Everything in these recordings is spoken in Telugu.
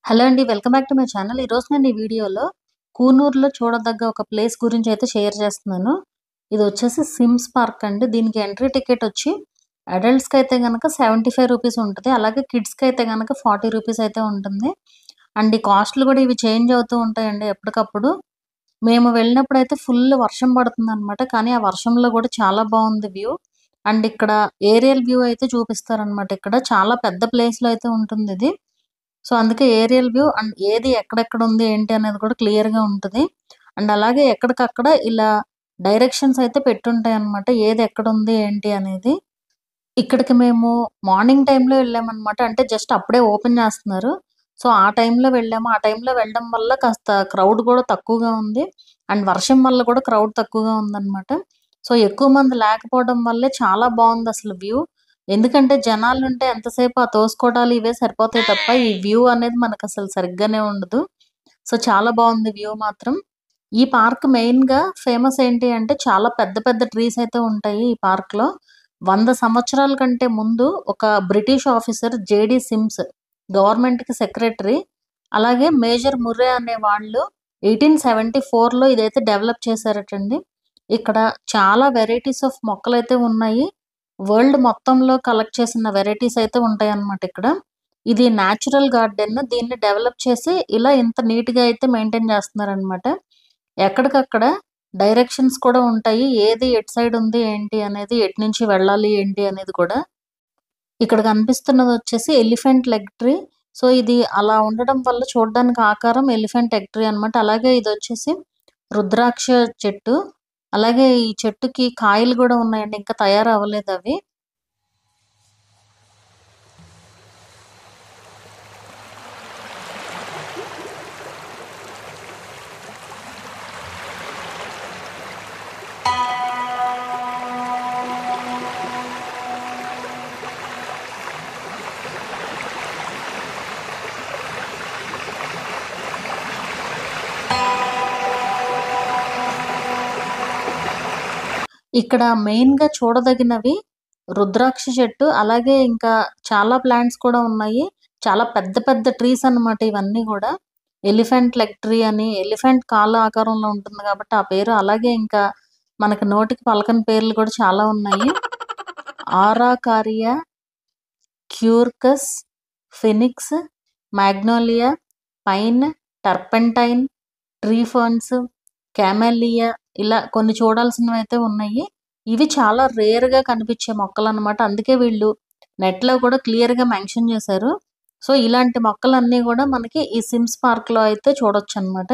హలో అండి. Welcome back to my channel. ఈరోజు నేను ఈ వీడియోలో కూనూరులో చూడదగ్గ ఒక ప్లేస్ గురించి అయితే షేర్ చేస్తున్నాను. ఇది వచ్చేసి సిమ్స్ పార్క్ అండి. దీనికి ఎంట్రీ టికెట్ వచ్చి అడల్ట్స్‌కి అయితే గనక రూ. 75 ఉంటది. అలాగే కిడ్స్‌కి అయితే గనక రూ. 40 అయితే ఉంటుంది. అండ్ ఈ కాస్ట్‌లు కూడా ఇవి చేంజ్ అవుతూ ఉంటాయండి ఎప్పటికప్పుడు. మేము వెళ్ళినప్పుడైతే ఫుల్ వర్షం పడుతుందనమాట. కానీ ఆ వర్షంలో కూడా చాలా బాగుంది వ్యూ. అండ్ ఇక్కడ ఏరియల్ వ్యూ అయితే చూపిస్తారనమాట. ఇక్కడ చాలా పెద్ద ప్లేస్‌లో అయితే ఉంటుందిది. సో, అందుకే ఏరియల్ వ్యూ అండ్ ఏది ఎక్కడెక్కడ ఉంది ఏంటి అనేది కూడా క్లియర్‌గా ఉంటది. అండ్ అలాగే ఎక్కడికక్కడ ఇలా డైరెక్షన్స్ అయితే పెట్టుంటాయన్నమాట. ఏది ఎక్కడుంది ఏంటి అనేది. ఇక్కడికి మేము మార్నింగ్ టైమ్‌లో వెళ్ళామన్నమాట. అంటే జస్ట్ అప్పుడే ఓపెన్ చేస్తున్నారు. సో, ఆ టైంలో వెళ్ళాము. ఆ టైంలో వెళ్ళడం వల్ల కాస్త క్రౌడ్ కూడా తక్కువగా ఉంది. అండ్ వర్షం వల్ల కూడా క్రౌడ్ తక్కువగా ఉందన్నమాట. సో, ఎక్కువ మంది లేకపోవడం వల్లే చాలా బావుందసలు వ్యూ. ఎందుకంటే జనాలుంటే ఎంతసేపు ఆ తోసుకోవడాలు ఇవే సరిపోతాయి తప్ప ఈ వ్యూ అనేది మనకసలు సరిగ్గానే ఉండదు. సో, చాలా బావుంది వ్యూ మాత్రం. ఈ పార్క్ మెయిన్‌గా ఫేమస్ ఏంటి అంటే చాలా పెద్ద పెద్ద ట్రీస్ అయితే ఉంటాయి ఈ పార్క్‌లో. 100 సంవత్సరాల కంటే ముందు ఒక బ్రిటిష్ ఆఫీసర్ జేడీ సిమ్స్ గవర్నమెంట్‌కి సెక్రటరీ, అలాగే మేజర్ ముర్రే అనే వాళ్ళు 1874లో ఇదైతే డెవలప్ చేశారటండి. ఇక్కడ చాలా వెరైటీస్ ఆఫ్ మొక్కలైతే ఉన్నాయి. వరల్డ్ మొత్తంలో కలెక్ట్ చేసిన వెరైటీస్ అయితే ఉంటాయన్నమాట ఇక్కడ. ఇది న్యాచురల్ గార్డెన్. దీన్ని డెవలప్ చేసి ఇలా ఇంత నీట్‌గా అయితే మెయింటైన్ చేస్తున్నారనమాట. ఎక్కడికక్కడ డైరెక్షన్స్ కూడా ఉంటాయి. ఏది ఎటు సైడ్ ఉంది ఏంటి అనేది, ఎటు నుంచి వెళ్ళాలి ఏంటి అనేది కూడా. ఇక్కడ కనిపిస్తున్నదొచ్చేసి ఎలిఫెంట్ లెగ్ ట్రీ. సో, ఇది అలా ఉండడం వల్ల చూడడానికి ఆకారం ఎలిఫెంట్ ఎగ్ ట్రీ అనమాట. అలాగే ఇదొచ్చేసి రుద్రాక్ష చెట్టు. అలాగే ఈ చెట్టుకి కాయలు గూడా ఉన్నాయండి. ఇంకా తయారవ్వలేదవి. ఇక్కడ మెయిన్‌గా చూడదగినవి రుద్రాక్ష చెట్టు, అలాగే ఇంకా చాలా ప్లాంట్స్ కూడా ఉన్నాయి. చాలా పెద్ద పెద్ద ట్రీస్ అన్నమాట ఇవన్నీ గూడా. ఎలిఫెంట్ లెగ్ ట్రీ అని, ఎలిఫెంట్ కాళ్ళ ఆకారంలో ఉంటుంది కాబట్టి ఆ పేరు. అలాగే ఇంకా మనకి నోటికి పలకని పేర్లు కూడా చాలా ఉన్నాయి. Araucaria, quercus, phoenix, magnolia, pine, turpentine, tree ferns, camellia ఇలా కొన్ని చూడాల్సినవైతే ఉన్నాయి. ఇవి చాలా రేర్‌గా కనిపించే మొక్కలన్నమాట. అందుకే వీళ్ళు నెట్‌లో కూడా క్లియర్‌గా మెన్షన్ చేశారు. సో, ఇలాంటి మొక్కలన్నీ కూడా మనకి ఈ సిమ్స్ పార్క్‌లో అయితే చూడొచ్చన్నమాట.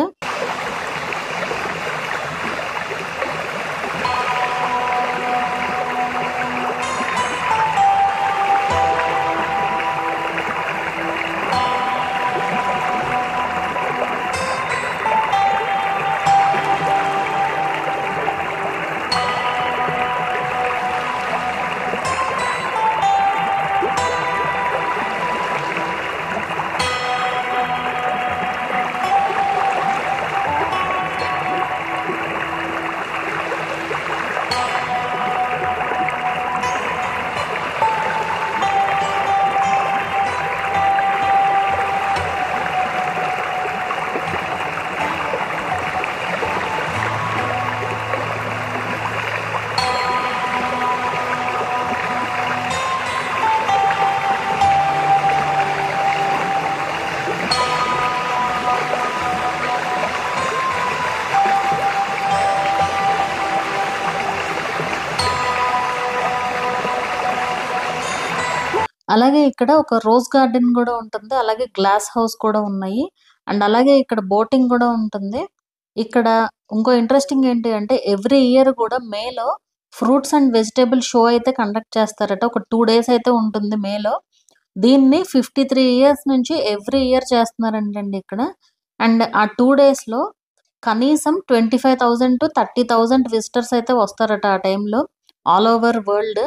అలాగే ఇక్కడ ఒక రోజ్ గార్డెన్ గూడా ఉంటుంది. అలాగే గ్లాస్ హౌస్ కూడా ఉన్నాయి. అండ్ అలాగే ఇక్కడ బోటింగ్ గూడా ఉంటుంది. ఇక్కడ ఇంకో ఇంట్రెస్టింగ్ ఏంటి అంటే ఎవ్రీ ఇయర్ గూడా మేలో ఫ్రూట్స్ అండ్ వెజిటబుల్ షో అయితే కండక్ట్ చేస్తారట. ఒక 2 డేస్ అయితే ఉంటుంది మేలో. దీన్ని 53 ఇయర్స్ నుంచి ఎవ్రీ ఇయర్ చేస్తున్నారంటండి ఇక్కడ. అండ్ ఆ 2 డేస్‌లో కనీసం 25,000-30,000 విజిటర్స్ అయితే వస్తారట ఆ టైంలో ఆల్ ఓవర్ వరల్డ్.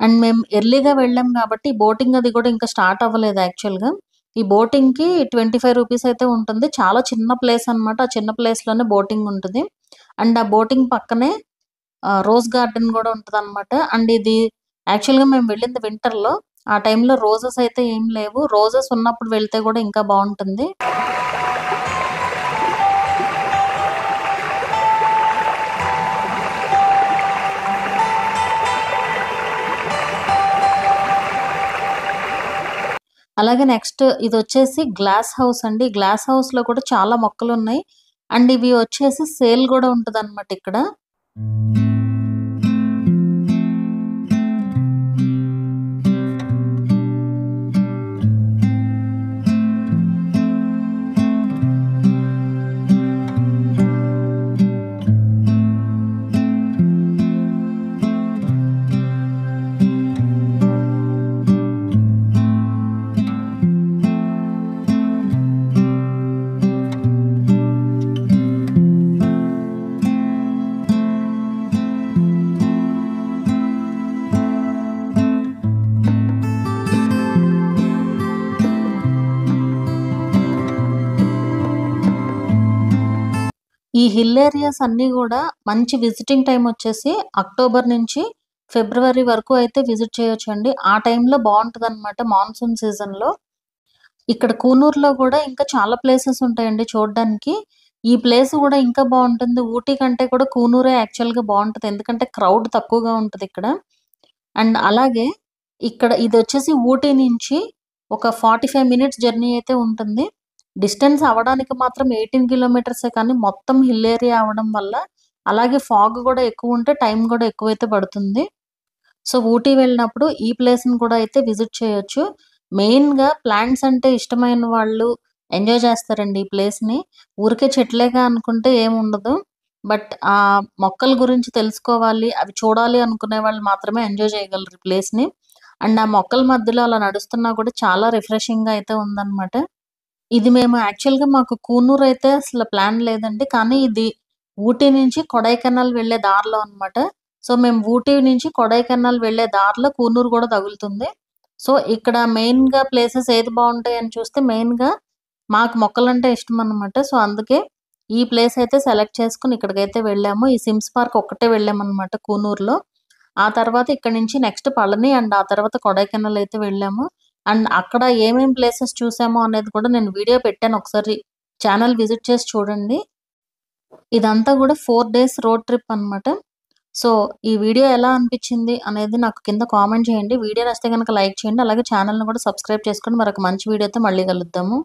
అండ్ మేము ఎర్లీగా వెళ్ళాం కాబట్టి బోటింగ్ అది కూడా ఇంకా స్టార్ట్ అవ్వలేదు యాక్చువల్‌గా. ఈ బోటింగ్‌కి రూ. 25 అయితే ఉంటుంది. చాలా చిన్న ప్లేస్ అన్నమాట. ఆ చిన్న ప్లేస్‌లోనే బోటింగ్ ఉంటది. అండ్ ఆ బోటింగ్ పక్కనే రోజ్ గార్డెన్ గూడా ఉంటదన్నమాట. అండ్ ఇది యాక్చువల్‌గా మేము వెళ్ళింది వింటర్‌లో. ఆ టైంలో రోజెస్ అయితే ఏం లేవు. రోజెస్ ఉన్నప్పుడు వెళ్తే కూడా ఇంకా బావుంటుంది. అలాగే నెక్స్ట్ ఇదొచ్చేసి గ్లాస్ హౌస్ అండి. గ్లాస్ హౌస్‌లో కూడా చాలా మొక్కలున్నాయి. అండ్ ఇవి వచ్చేసి సేల్ గూడా ఉంటదనమాట ఇక్కడ. ఈ హిల్ ఏరియాస్ అన్నీ గూడా మంచి విజిటింగ్ టైమ్ వచ్చేసి అక్టోబర్ నుంచి ఫిబ్రవరి వరకు అయితే విజిట్ చేయొచ్చండి. ఆ టైంలో బావుంటదనమాట మాన్సూన్ సీజన్‌లో. ఇక్కడ కూనూరులో గూడా ఇంకా చాలా ప్లేసెస్ ఉంటాయండి చూడ్డానికి. ఈ ప్లేస్ గూడా ఇంకా బావుంటుంది. ఊటీ కంటే కూడా కూనూరే యాక్చువల్‌గా బావుంటది. ఎందుకంటే క్రౌడ్ తక్కువగా ఉంటదిక్కడ. అండ్ అలాగే ఇక్కడ ఇదొచ్చేసి ఊటీ నుంచి ఒక 45 మినిట్స్ జర్నీ అయితే ఉంటుంది. డిస్టెన్స్ అవ్వడానికి మాత్రం 18 కిలోమీటర్సే కానీ మొత్తం హిల్ ఏరియా అవ్వడం వల్ల, అలాగే ఫాగ్ గూడా ఎక్కువుంటే టైం గూడా ఎక్కువైతే పడుతుంది. సో, ఊటీ వెళ్ళినప్పుడు ఈ ప్లేస్‌ని కూడా అయితే విజిట్ చేయొచ్చు. మెయిన్‌గా ప్లాంట్స్ అంటే ఇష్టమైన వాళ్ళు ఎంజాయ్ చేస్తారండి ఈ ప్లేస్‌ని. ఊరికే చెట్లేగా అనుకుంటే ఏముండదు. బట్ మొక్కల గురించి తెలుసుకోవాలి, అవి చూడాలి అనుకునే వాళ్ళు మాత్రమే ఎంజాయ్ చేయగలరు ఈ ప్లేస్‌ని. అండ్ ఆ మొక్కల మధ్యలో అలా నడుస్తున్నా కూడా చాలా రిఫ్రెషింగ్‌గా అయితే ఉందనమాట. ఇది మేము యాక్చువల్‌గా మాకు కూనూర్ అయితే అసలు ప్లాన్ లేదండి. కానీ ఇది ఊటీ నుంచి కొడైకెనాల్ వెళ్ళే దారిలో అనమాట. సో, మేము ఊటీ నుంచి కొడైకెనాల్ వెళ్ళే దారిలో కూనూర్ గూడా తగులుతుంది. సో, ఇక్కడ మెయిన్‌గా ప్లేసెస్ ఏది బావుంటాయని చూస్తే మెయిన్‌గా మాకు మొక్కలంటే ఇష్టమనమాట. సో, అందుకే ఈ ప్లేస్ అయితే సెలెక్ట్ చేసుకొని ఇక్కడికైతే వెళ్ళాము. ఈ సిమ్స్ పార్క్ ఒక్కటే వెళ్ళామనమాట కూనూర్‌లో. ఆ తర్వాత ఇక్కడి నుంచి నెక్స్ట్ పళని అండ్ ఆ తర్వాత కొడైకెనాల్ అయితే వెళ్ళాము. అండ్ అక్కడ ఏమేం ప్లేసెస్ చూసామో అనేది కూడా నేను వీడియో పెట్టాను. ఒకసారి ఛానెల్ విజిట్ చేసి చూడండి. ఇదంతా గూడా 4 డేస్ రోడ్ ట్రిప్ అనమాట. సో, ఈ వీడియో ఎలా అనిపిచ్చింది అనేది నాకు కింద కామెంట్ చేయండి. వీడియో నచ్చితే గనక లైక్ చేయండి. అలాగే ఛానెల్‌ని కూడా సబ్స్క్రైబ్ చేసుకోండి. మరొక మంచి వీడియోతో మళ్ళీ కలుద్దాము.